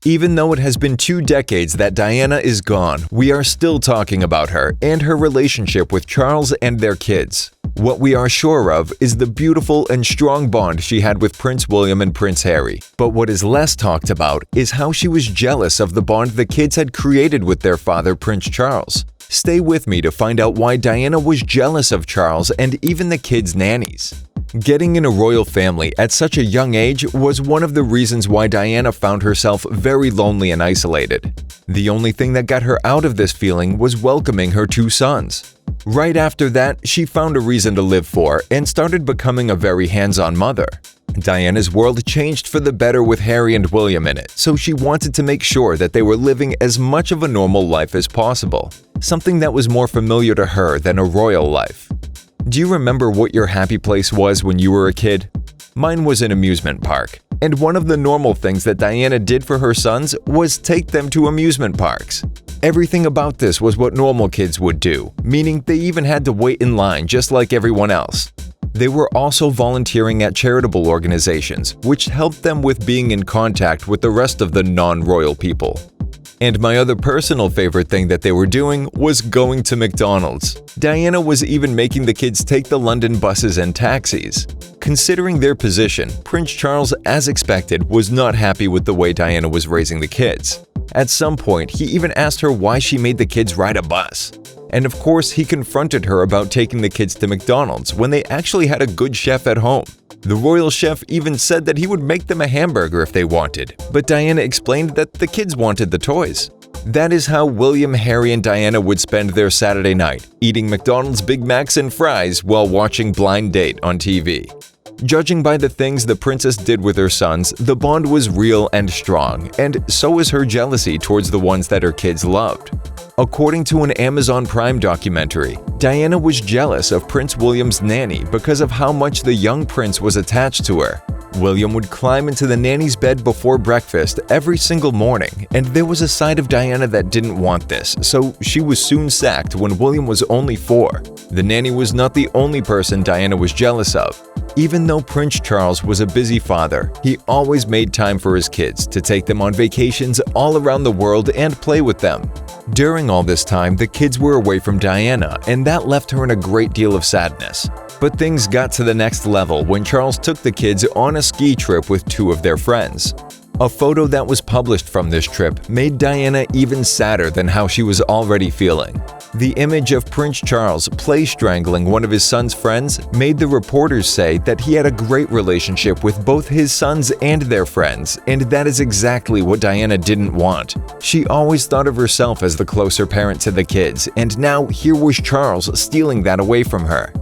Even though it has been 2 decades that Diana is gone, we are still talking about her and her relationship with Charles and their kids. What we are sure of is the beautiful and strong bond she had with Prince William and Prince Harry. But what is less talked about is how she was jealous of the bond the kids had created with their father, Prince Charles. Stay with me to find out why Diana was jealous of Charles and even the kids' nannies. Getting in a royal family at such a young age was one of the reasons why Diana found herself very lonely and isolated. The only thing that got her out of this feeling was welcoming her 2 sons. Right after that, she found a reason to live for and started becoming a very hands-on mother. Diana's world changed for the better with Harry and William in it, so she wanted to make sure that they were living as much of a normal life as possible, something that was more familiar to her than a royal life. Do you remember what your happy place was when you were a kid? Mine was an amusement park, and one of the normal things that Diana did for her sons was take them to amusement parks. Everything about this was what normal kids would do, meaning they even had to wait in line just like everyone else. They were also volunteering at charitable organizations, which helped them with being in contact with the rest of the non-royal people. And my other personal favorite thing that they were doing was going to McDonald's. Diana was even making the kids take the London buses and taxis. Considering their position, Prince Charles, as expected, was not happy with the way Diana was raising the kids. At some point, he even asked her why she made the kids ride a bus. And of course, he confronted her about taking the kids to McDonald's when they actually had a good chef at home. The royal chef even said that he would make them a hamburger if they wanted, but Diana explained that the kids wanted the toys. That is how William, Harry, and Diana would spend their Saturday night, eating McDonald's Big Macs and fries while watching Blind Date on TV. Judging by the things the princess did with her sons, the bond was real and strong, and so was her jealousy towards the ones that her kids loved. According to an Amazon Prime documentary, Diana was jealous of Prince William's nanny because of how much the young prince was attached to her. William would climb into the nanny's bed before breakfast every single morning, and there was a side of Diana that didn't want this, so she was soon sacked when William was only 4. The nanny was not the only person Diana was jealous of. Even though Prince Charles was a busy father, he always made time for his kids to take them on vacations all around the world and play with them. During all this time, the kids were away from Diana, and that left her in a great deal of sadness. But things got to the next level when Charles took the kids on a ski trip with 2 of their friends. A photo that was published from this trip made Diana even sadder than how she was already feeling. The image of Prince Charles play-strangling one of his son's friends made the reporters say that he had a great relationship with both his sons and their friends, and that is exactly what Diana didn't want. She always thought of herself as the closer parent to the kids, and now here was Charles stealing that away from her.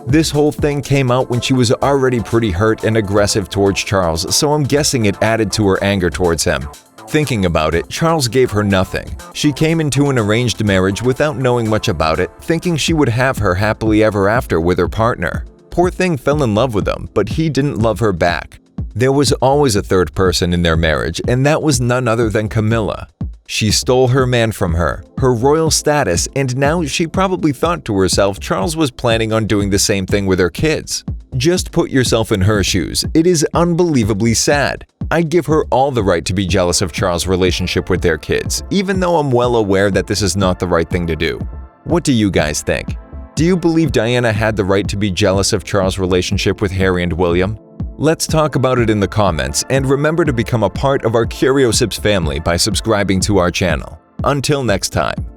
This whole thing came out when she was already pretty hurt and aggressive towards Charles, so I'm guessing it added to her anger towards him. Thinking about it, Charles gave her nothing. She came into an arranged marriage without knowing much about it, thinking she would have her happily ever after with her partner. Poor thing fell in love with him, but he didn't love her back. There was always a third person in their marriage, and that was none other than Camilla. She stole her man from her royal status, and now she probably thought to herself Charles was planning on doing the same thing with her kids. Just put yourself in her shoes. It is unbelievably sad. I'd give her all the right to be jealous of Charles' relationship with their kids, even though I'm well aware that this is not the right thing to do. What do you guys think? Do you believe Diana had the right to be jealous of Charles' relationship with Harry and William? Let's talk about it in the comments, and remember to become a part of our Curiosips family by subscribing to our channel. Until next time.